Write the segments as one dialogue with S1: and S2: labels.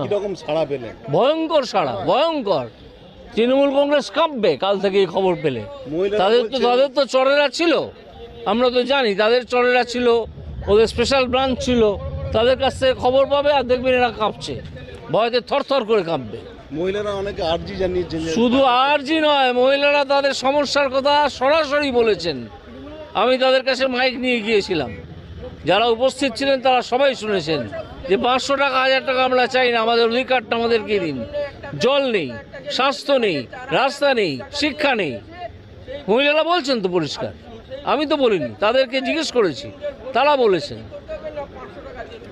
S1: কিরকম সাড়া পেলেন?
S2: ভয়ঙ্কর সাড়া, ভয়ঙ্কর। তৃণমূল কংগ্রেস কাঁপবে কাল থেকে এই খবর পেলে। তাদের তো চরেরা ছিল, আমরা তো জানি তাদের চরেরা ছিল, ওদের স্পেশাল ব্রাঞ্চ ছিল, তাদের কাছ থেকে খবর পাবে আর দেখবেন এরা কাঁপছে, ভয়তে থরথর করে কাঁপবে।
S1: মহিলারা অনেকে আর্জি জানিয়েছেন।
S2: শুধু আর্জি নয়, মহিলারা তাদের সমস্যার কথা সরাসরি বলেছেন। আমি তাদের কাছে মাইক নিয়ে গিয়েছিলাম, যারা উপস্থিত ছিলেন তারা সবাই শুনেছেন যে 500 টাকা 1000 টাকা আমরা চাই না, আমাদের অধিকারটা আমাদেরকে দিন। জল নেই, স্বাস্থ্য নেই, রাস্তা নেই, শিক্ষা নেই। মহিলারা বলছেন তো পরিষ্কার, আমি তো বলিনি, তাদেরকে জিজ্ঞেস করেছি, তারা বলেছেন।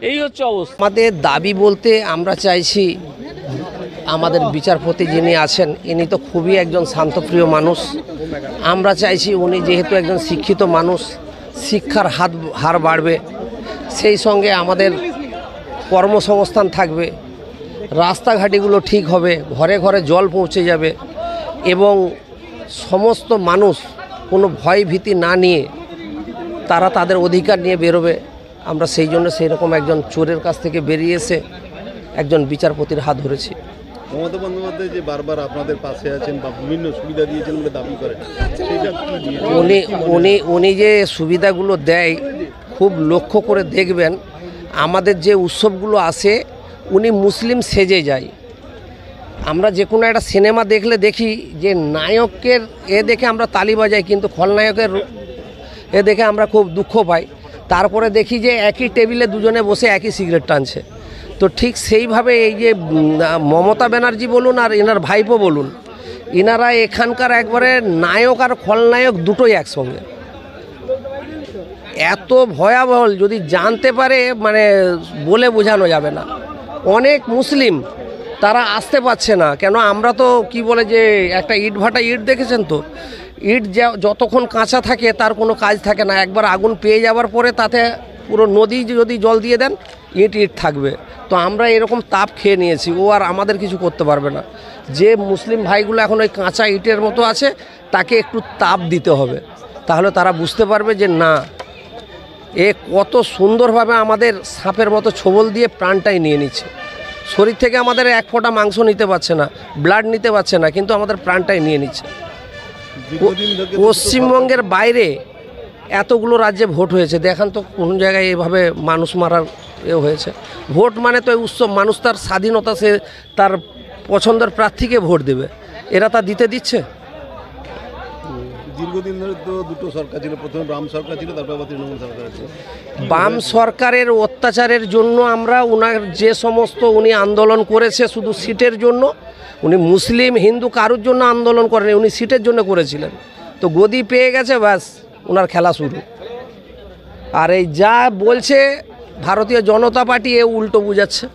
S2: এই হচ্ছে অবস্থা।
S3: আমাদের দাবি বলতে আমরা চাইছি আমাদের বিচারপতি যিনি আছেন ইনি তো খুবই একজন শান্তপ্রিয় মানুষ। আমরা চাইছি উনি যেহেতু একজন শিক্ষিত মানুষ, শিক্ষার হার বাড়বে, সেই সঙ্গে আমাদের কর্মসংস্থান থাকবে, রাস্তাঘাটিগুলো ঠিক হবে, ঘরে ঘরে জল পৌঁছে যাবে এবং সমস্ত মানুষ কোনো ভয় ভীতি না নিয়ে তারা তাদের অধিকার নিয়ে বেরোবে। আমরা সেই জন্য সেই রকম একজন চোরের কাছ থেকে বেরিয়ে এসে একজন বিচারপতির হাত ধরেছি।
S1: মমতা বন্দ্যোপাধ্যায় যে বারবার আপনাদের পাশে আছেন বা বিভিন্ন সুবিধা দিয়েছেন বলে দাবি করেন,
S3: উনি যে সুবিধাগুলো দেয় খুব লক্ষ্য করে দেখবেন, আমাদের যে উৎসবগুলো আসে উনি মুসলিম সেজে যায়। আমরা যে কোনো একটা সিনেমা দেখলে দেখি যে নায়কের দেখে আমরা তালি বাজাই, কিন্তু খলনায়কের দেখে আমরা খুব দুঃখ পাই। তারপরে দেখি যে একই টেবিলে দুজনে বসে একই সিগারেট টানছে। তো ঠিক সেইভাবে এই যে মমতা ব্যানার্জি বলুন আর এনার ভাইপো বলুন, এনারা এখানকার একবারে নায়ক আর খলনায়ক দুটোই একসঙ্গে। এত ভয়াবহ যদি জানতে পারে মানে বলে বোঝানো যাবে না। অনেক মুসলিম তারা আসতে পারছে না, কেন আমরা তো কি বলে যে একটা ইট ভাটা ইট দেখেছেন তো, ইট যতক্ষণ কাঁচা থাকে তার কোনো কাজ থাকে না, একবার আগুন পেয়ে যাওয়ার পরে তাতে পুরো নদী যদি জল দিয়ে দেন ইট থাকবে। তো আমরা এরকম তাপ খেয়ে নিয়েছি, ও আর আমাদের কিছু করতে পারবে না। যে মুসলিম ভাইগুলো এখন ওই কাঁচা ইটের মতো আছে তাকে একটু তাপ দিতে হবে, তাহলে তারা বুঝতে পারবে যে না, এ কত সুন্দরভাবে আমাদের সাপের মতো ছোবল দিয়ে প্রাণটাই নিয়ে নিচ্ছে। শরীর থেকে আমাদের এক ফোঁটা মাংস নিতে পারছে না, ব্লাড নিতে পারছে না, কিন্তু আমাদের প্রাণটাই নিয়ে নিচ্ছে। পশ্চিমবঙ্গের বাইরে এতগুলো রাজ্যে ভোট হয়েছে, দেখান তো কোন জায়গায় এভাবে মানুষ মারার হয়েছে। ভোট মানে তো উৎসব, মানুষ তার স্বাধীনতা, সে তার পছন্দের প্রার্থীকে ভোট দেবে, এরা তা দিতে দিচ্ছে?
S1: দীর্ঘদিন ধরে তো দুটো সরকার ছিল, প্রথমে বাম সরকার ছিল, তারপর আবার তৃণমূল সরকার আছে।
S3: বাম সরকারের অত্যাচারের জন্য আমরা ওনার যে সমস্ত উনি আন্দোলন করেছে শুধু সিটের জন্য, উনি মুসলিম হিন্দু কারোর জন্য আন্দোলন করেনি, উনি সিটের জন্য করেছিলেন। তো গদি পেয়ে গেছে, ব্যাস ওনার খেলা শুরু। আর এই যা বলছে ভারতীয় জনতা পার্টি এ উল্টো বুঝাচ্ছে।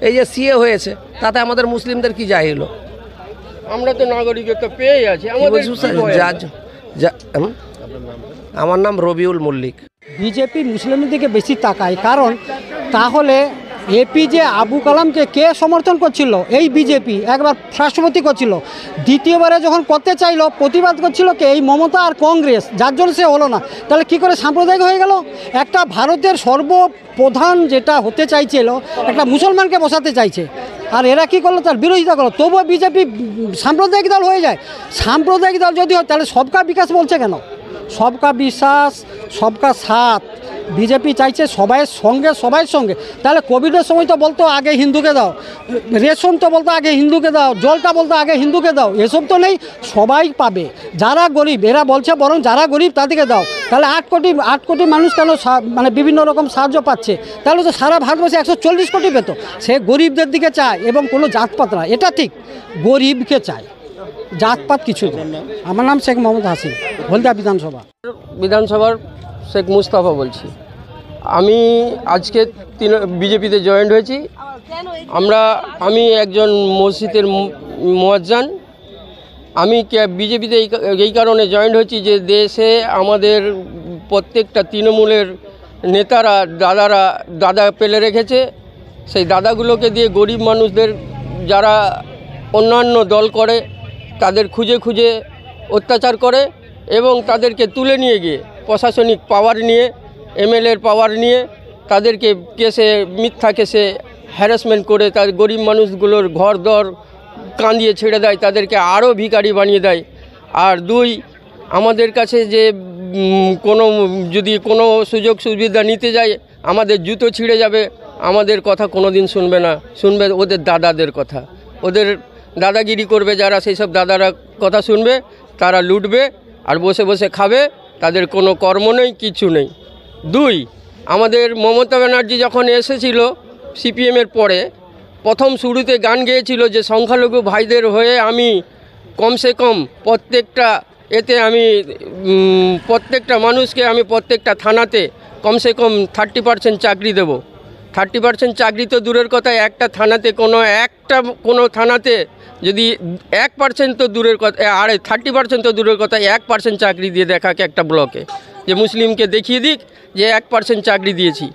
S3: এই যে সিএ হয়েছে তাতে আমাদের মুসলিমদের কি যায় এলো?
S4: আমরা তো নাগরিকত্ব পেয়ে আছি।
S3: আমার নাম রবিউল মল্লিক।
S5: বিজেপি মুসলিমের দিকে বেশি তাকায়, কারণ তাহলে এপিজে আবু কালামকে কে সমর্থন করছিল? এই বিজেপি একবার রাষ্ট্রপতি করছিল, দ্বিতীয়বারে যখন করতে চাইলো প্রতিবাদ করছিল কে? এই মমতা আর কংগ্রেস, যার জন্য সে হলো না। তাহলে কি করে সাম্প্রদায়িক হয়ে গেল? একটা ভারতের সর্বপ্রধান যেটা হতে চাইছিল, একটা মুসলমানকে বসাতে চাইছে, আর এরা কী করলো? তার বিরোধিতা করলো। তবুও বিজেপি সাম্প্রদায়িক দল হয়ে যায়। সাম্প্রদায়িক দল যদি হয় তাহলে সবকা বিকাশ বলছে কেন? সবকা বিশ্বাস, সবকা সাথ বিজেপি চাইছে সবাইয়ের সঙ্গে। তাহলে কোভিডের সময় তো বলতো আগে হিন্দুকে দাও, রেশন তো বলতো আগে হিন্দুকে দাও, জলটা বলতো আগে হিন্দুকে দাও, এসব তো নেই। সবাই পাবে, যারা গরিব, এরা বলছে বরং যারা গরিব তাদেরকে দাও। তাহলে 8 কোটি মানুষ কেন মানে বিভিন্ন রকম সাহায্য পাচ্ছে? তাহলে তো সারা ভারতবর্ষে 140 কোটি পেত। সে গরিবদের দিকে চায় এবং কোনো জাতপাত না, এটা ঠিক, গরিবকে চায়, জাতপাত কিছু। আমার নাম শেখ মোহাম্মদ হাসিন, হলদিয়া
S4: বিধানসভার শেখ মুস্তাফা বলছি। আমি আজকে বিজেপিতে জয়েন্ট হয়েছি। আমি একজন মসজিদের মুয়াজ্জিন। আমি বিজেপিতে এই কারণে জয়েন্ট হয়েছি যে দেশে আমাদের প্রত্যেকটা তৃণমূলের নেতারা দাদা পেলে রেখেছে। সেই দাদাগুলোকে দিয়ে গরিব মানুষদের, যারা অন্যান্য দল করে, তাদের খুঁজে অত্যাচার করে এবং তাদেরকে তুলে নিয়ে গিয়ে প্রশাসনিক পাওয়ার নিয়ে, এমএলএর পাওয়ার নিয়ে তাদেরকে মিথ্যা কেসে হ্যারাসমেন্ট করে তার গরিব মানুষগুলোর ঘর দর কাঁদিয়ে ছেড়ে দেয়, তাদেরকে আরও ভিখারি বানিয়ে দেয়। আর দুই, আমাদের কাছে যে কোনো যদি কোনো সুযোগ সুবিধা নিতে যায় আমাদের জুতো ছিঁড়ে যাবে, আমাদের কথা কোনো দিন শুনবে না, শুনবে ওদের দাদাদের কথা, ওদের দাদাগিরি করবে যারা, সেই সব দাদারা কথা শুনবে, তারা লুটবে আর বসে বসে খাবে, তাদের কোনো কর্ম নেই, কিছু নেই। দুই, আমাদের মমতা ব্যানার্জি যখন এসেছিল সিপিএমের পরে, প্রথম শুরুতে গান গেয়েছিল যে সংখ্যালঘু ভাইদের হয়ে আমি কমসে কম প্রত্যেকটা মানুষকে আমি প্রত্যেকটা থানাতে কমসে কম 30% চাকরি দেব। 30% চাকরি তো দূরের কথা, একটা থানাতে কোনো থানাতে যদি 1% তো দূরের কথা, 30% তো দূরের কথা, 1% চাকরি দিয়ে দেখাকে একটা ব্লকে, যে মুসলিমকে দেখিয়ে দিক যে 1% চাকরি দিয়েছি।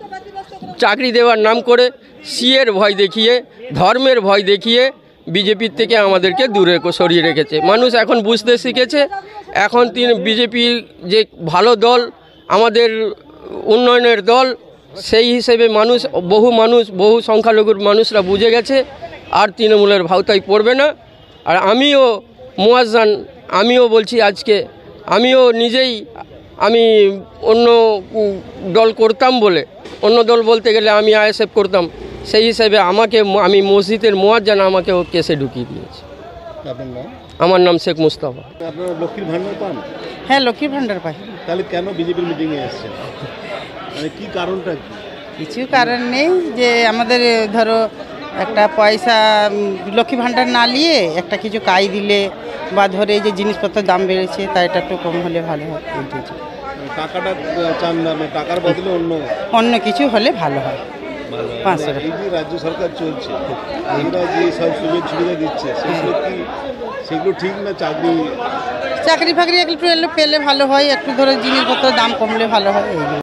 S4: চাকরি দেওয়ার নাম করে সিএর ভয় দেখিয়ে, ধর্মের ভয় দেখিয়ে বিজেপির থেকে আমাদেরকে দূরে সরিয়ে রেখেছে। মানুষ এখন বুঝতে শিখেছে, এখন বিজেপি যে ভালো দল, আমাদের উন্নয়নের দল, সেই হিসেবে বহু সংখ্যালঘুর মানুষরা বুঝে গেছে, আর তৃণমূলের ভাওতায় পড়বে না। আর আমিও মুয়াজ্জান, আমিও বলছি আজকে, আমিও নিজেই আমি অন্য দল করতাম বলে, অন্য দল বলতে গেলে আমি আইএসএফ করতাম, সেই হিসেবে আমি মসজিদের মুয়াজ্জান আমাকেও কেসে ঢুকিয়ে দিয়েছে।
S1: আপনার নাম?
S4: আমার নাম শেখ মুস্তাফা।
S1: আপনারা লক্ষ্মীর ভান্ডার পান?
S6: হ্যাঁ, লক্ষ্মীর ভাণ্ডার পাই।
S1: তাহলে কেন বিজেপির মিটিংয়ে এসেছেন? মানে কি কারণটা কি?
S6: কিছু কারণ নেই, যে আমাদের ধরো একটা পয়সা লক্ষ্মী ভাণ্ডার না নিয়ে একটা কিছু কাই দিলে, বা ধরে এই যে জিনিসপত্রের দাম বেড়েছে, তাই এটা একটু কম হলে ভালো হয়।
S1: টাকাটা চান না, টাকার বদলে
S6: অন্য কিছু হলে ভালো হয়। 500 টাকা।
S1: এই যে রাজ্য সরকার চলছে, এরা যে সব সুযোগ সুবিধা দিচ্ছে, সেগুলো ঠিক না? চাকরি
S6: ফাকরি একটু পেলে ভালো হয়, একটু ধরো জিনিসপত্রের দাম কমলে ভালো হয়।